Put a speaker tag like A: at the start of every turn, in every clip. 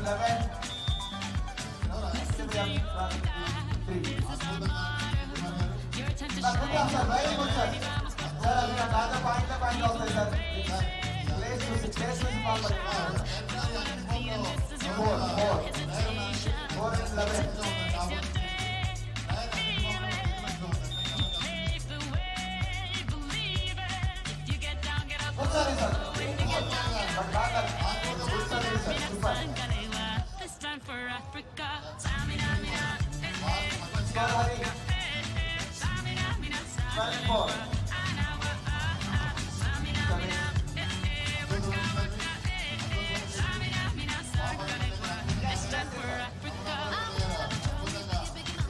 A: 11. Very good, sir. Sir, we are another point also, sir. Place to 6 days is forward. 4 and 11. Good service, sir. But good service, sir. Super.
B: This time for Africa.
A: Score, Hari. 12-4.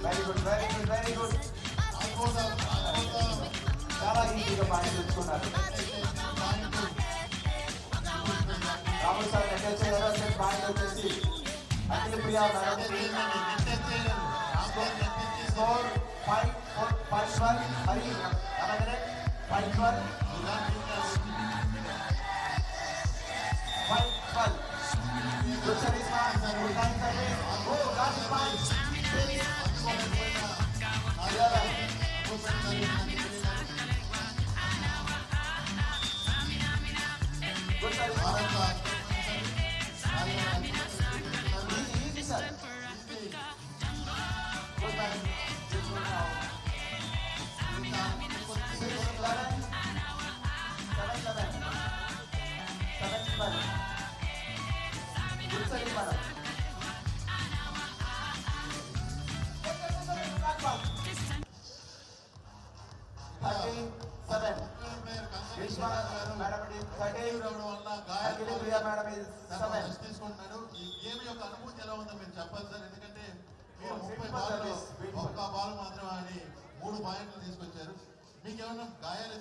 A: Very good. చాలా ఈజీగా point తెచ్చుకున్నారు. రాము sir నెట్టేసే point వచ్చేసి Akhila Priya madam score 5-12. Hari 5-12. Good service, man. Good time service. Oh, got the point. Good service, man. Easy, sir. Good time. 7-11. Good service, madam. 13-7. Grishma madam is 13. Akhila Priya madam is 7.
C: తీసుకుంటున్నాడు. ఈ game యొక్క అనుభూతి ఎలా ఉందో మీరు చెప్పాలి sir. ఎందుకంటే మీరు 30 బాల్ ఒక్క బాల్ మాత్రం ఆడి 3 పాయింట్లు తీసుకొచ్చారు. మీకు ఏమన్నా గాయాలు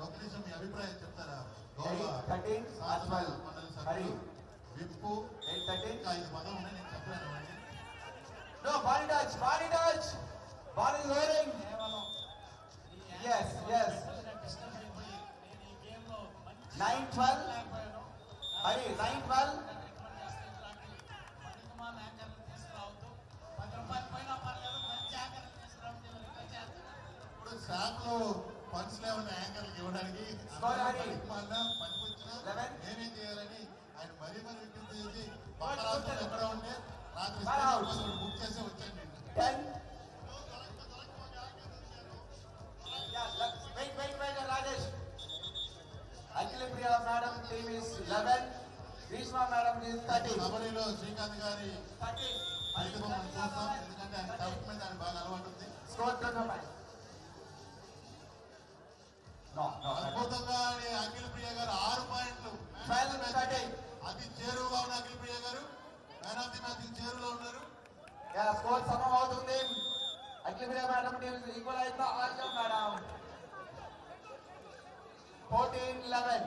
C: ఒక నిమిషం మీ అభిప్రాయం చెప్తారా?
A: 13-12.
C: విప్పు
A: 8-13.
C: 5 పదం ఉన్నాయి, నేను చెప్పలేను.
A: No, body touch. Ball is rolling. Yes. 9-12. Hari 9-12.
C: ఇప్పుడు శాఖలో ఫండ్స్ లేవన్న యాంకర్లకు ఇవ్వడానికి పనికొచ్చినా నేనేం చేయాలని ఆయన మరీ విజ్ఞప్తి చేసి పక్క రాష్ట్రంలో ఎక్కడ ఉంటే రాత్రి బుక్ చేసి వచ్చాను నేను.
A: Wait, Rajesh. Akhila Priya madam team is 11. Grishma madam is 13.
C: కబడ్డీలో శ్రీకాంత్ గారి
A: 13.
C: ఎందుకంటే ఆయన డెవలప్మెంట్ ఆయన బాగా అలవాటు ఉంది.
A: Score to no point. No.
C: అద్భుతంగా అఖిల ప్రియ గారు 6 పాయింట్లు.
A: 12-13.
C: అది చేరువుగా ఉన్న అఖిల ప్రియ గారు మ్యాన్ ఆఫ్ ది మ్యాచ్ చేరువులో ఉన్నారు.
A: స్కోర్ సమం అవుతుంది. Akhila Priya madam team equal అయితే ఆర్జం మేడం 14-11.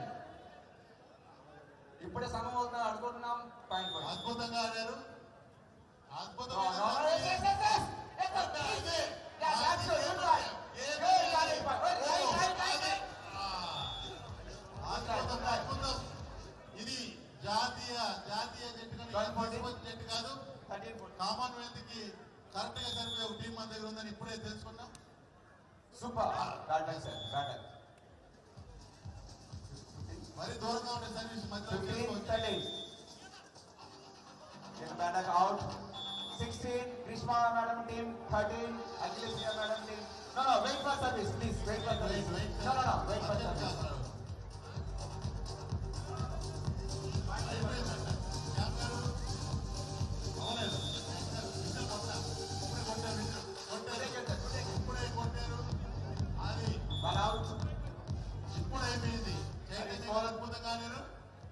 A: ఇప్పుడే సమం అవుతుంది అనుకుంటున్నాం. పాయింట్
C: అద్భుతంగా ఆడారు. ఇది జాతీయ జట్టు కాదు, కామన్వెల్త్ కి కరెక్ట్ గా సరిపోయే ఒక టీం మన దగ్గర ఉందని ఇప్పుడే తెలుసుకున్నాం.
A: సూపర్.
C: మరి దూరంగా ఉండే సర్వీస్ మధ్యలో
A: out. 16 Grishma madam team, 13 Akhila Priya madam team. No, wait for service, please. Wait for service. No, wait for service.
C: ఇప్పుడు అయిపోయింది. అద్భుతంగా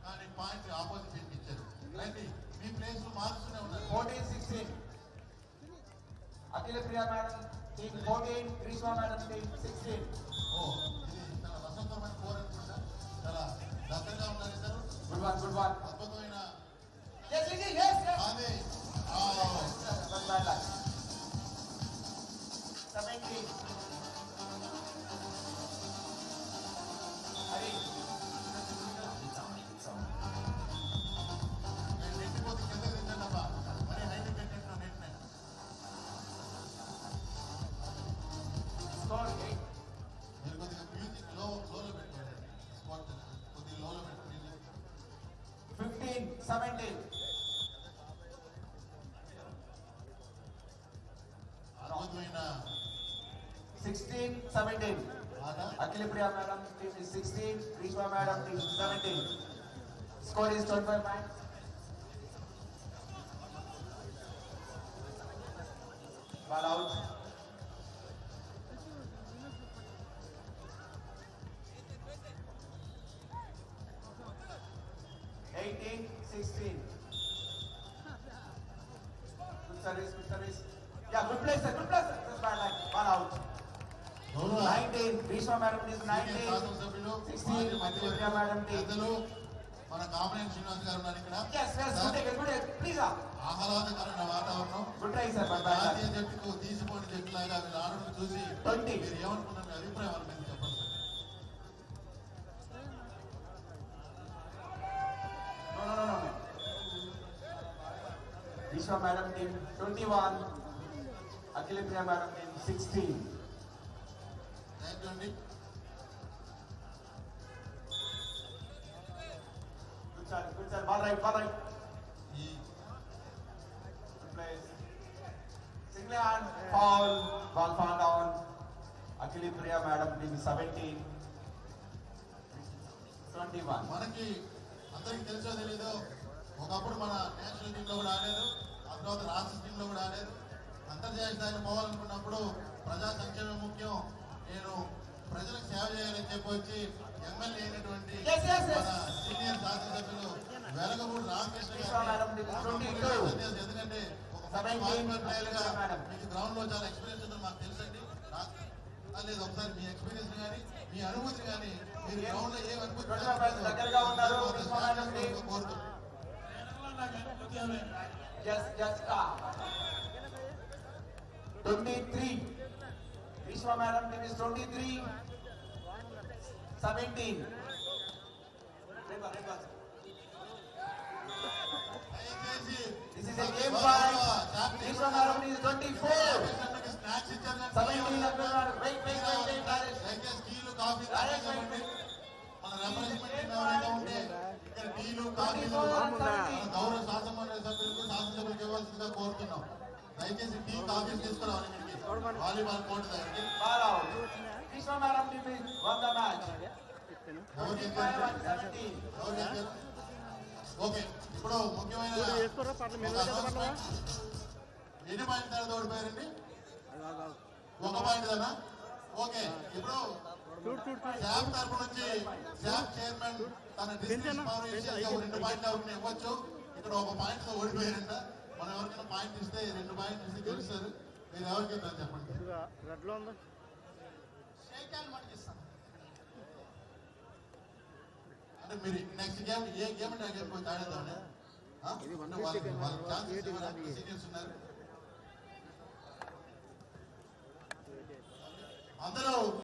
C: కానీ పాయింట్ ఆపోజిట్ ఇచ్చారు. రండి, మీ ప్లేస్ మార్చుతూనే ఉన్నారు.
A: 14-16 Akhila Priya madam team 14, Grishma madam team 16.
C: ఇది చాలా వసంతమైన కోర్ అనుకుంటా. చాలా దగ్గరగా ఉన్నారు ఇద్దరు.
A: Good one.
C: అద్భుతమైన
A: Yes.
C: అదే
A: Bad luck. 70. Hari. 17.
C: అద్భుతమైన
A: 16, 17.
C: ఆట.
A: Akilipriya madam team is 16, Grishma madam team is 17. Score is 25 points. Ball out. Eighteen, 16. Good service, good service. Yeah, good play, sir. Good play, sir. Just bad line. Ball out.
C: గౌరవ
A: 19. Grishma madam is
C: senior
A: 19.
C: శాసనసభ్యులు
A: 16. Akilipriya madam team.
C: పెద్దలు మన కామరేజ్ శ్రీనివాస్ గారు ఉన్నారు ఇక్కడ.
A: Yes, yes. Good take it, good take it. Please,
C: ఆహ్లాదకరమైన వాతావరణం.
A: good try, sir. But bad
C: జాతీయ
A: line.
C: జట్టుకు తీసిపోయిన జట్టులాగా వీళ్ళు ఆడడం చూసి
A: 20.
C: మీరు ఏమనుకున్నారు? మీ అభిప్రాయం వాళ్ళ మీద చెప్పండి sir.
A: No. Grishma madam team 21. Akilipriya madam team 16.
C: Thank you అండి.
A: Good sir. Ball right, ball right.
C: ఈ
A: Good place. Single hand, foul, ball found on. Akilipriya madam team 17. 21.
C: మనకి అందరికి తెలుసో తెలీదు, ఒకప్పుడు మన నేషనల్ టీంలో కూడా ఆడారు, ఆ తర్వాత రాష్ట్ర టీంలో కూడా ఆడారు. అంతర్జాతీయ స్థాయికి పోవాలనుకున్నప్పుడు ప్రజా సంక్షేమం ముఖ్యం, నేను ప్రజలకు సేవ చేయాలని చెప్పి వచ్చి ఎమ్మెల్యే అయినటువంటి
A: Yes.
C: మన సీనియర్ శాసనసభ్యులు Velagapudi Ramakrishna
A: Grishma madam team 22.
C: ఎందుకంటే ఒక
A: 17
C: ప్లేయర్ గా
A: మేడం.
C: మీకు గ్రౌండ్ లో చాలా ఎక్స్పీరియన్స్ ఉందని మాకు తెలుసండి. లేదు, ఒకసారి మీ ఎక్స్పీరియన్స్ కానీ మీ అనుభూతి కానీ మీరు గ్రౌండ్ లో ఏం అనుభూతి
A: దగ్గరగా ఉన్నారు Grishma madam team.
C: కోరుతున్నాను.
A: Just 23. Grishma madam team is 23. 17.
C: దయచేసి
A: This is a game point. Grishma madam team is 24.
C: Snacks ఇచ్చారు.
A: 17 అన్నారు. Wait.
C: దయచేసి టీలు కాఫీ తాగండి. మన రిప్రజెంటేటివ్ ఎవరైనా ఉంటే ఇక్కడ టీలు కాఫీలు మన గౌరవ శాసనమండలి సభ్యులకు శాసనసభ్యులకు ఇవ్వాల్సిందిగా కోరుతున్నాం. దయచేసి టీ కాఫీలు తీసుకురావాలి ఇక్కడికి వాలీబాల్ కోర్టు దగ్గరికి.
A: Ball out. Grishma madam team is won the match.
C: ఎవరు
A: 25
C: చెప్పారు?
A: and 17.
C: ఎవరు చెప్పారు? ఓకే, ఇప్పుడు ముఖ్యమైన ఒక announcement. ఎన్ని పాయింట్ తర్వాత ఓడిపోయారండి? ఒక పాయింట్ దానా? ఓకే, ఇప్పుడు శాప్ తరపు నుంచి శాప్ చైర్మన్ తన డిస్ట్రిక్ట్ పవర్ ఇచ్చేసి 2 పాయింట్లు ఎవరికైనా ఇవ్వచ్చు. ఇక్కడ ఒక పాయింట్ తో ఓడిపోయారంట. మనం ఎవరికైనా పాయింట్ ఇస్తే 2 పాయింట్లు ఇస్తే గెలుస్తారు. మీరు ఎవరికి ఇస్తారు చెప్పండి. అంటే మీరు నెక్స్ట్ గేమ్ ఏ గేమ్ అంటే ఆ గేమ్ పోయి ఆడేద్దామని వాళ్ళకి ఛాన్సెస్ సీనియర్స్ ఉన్నారు. అందరూ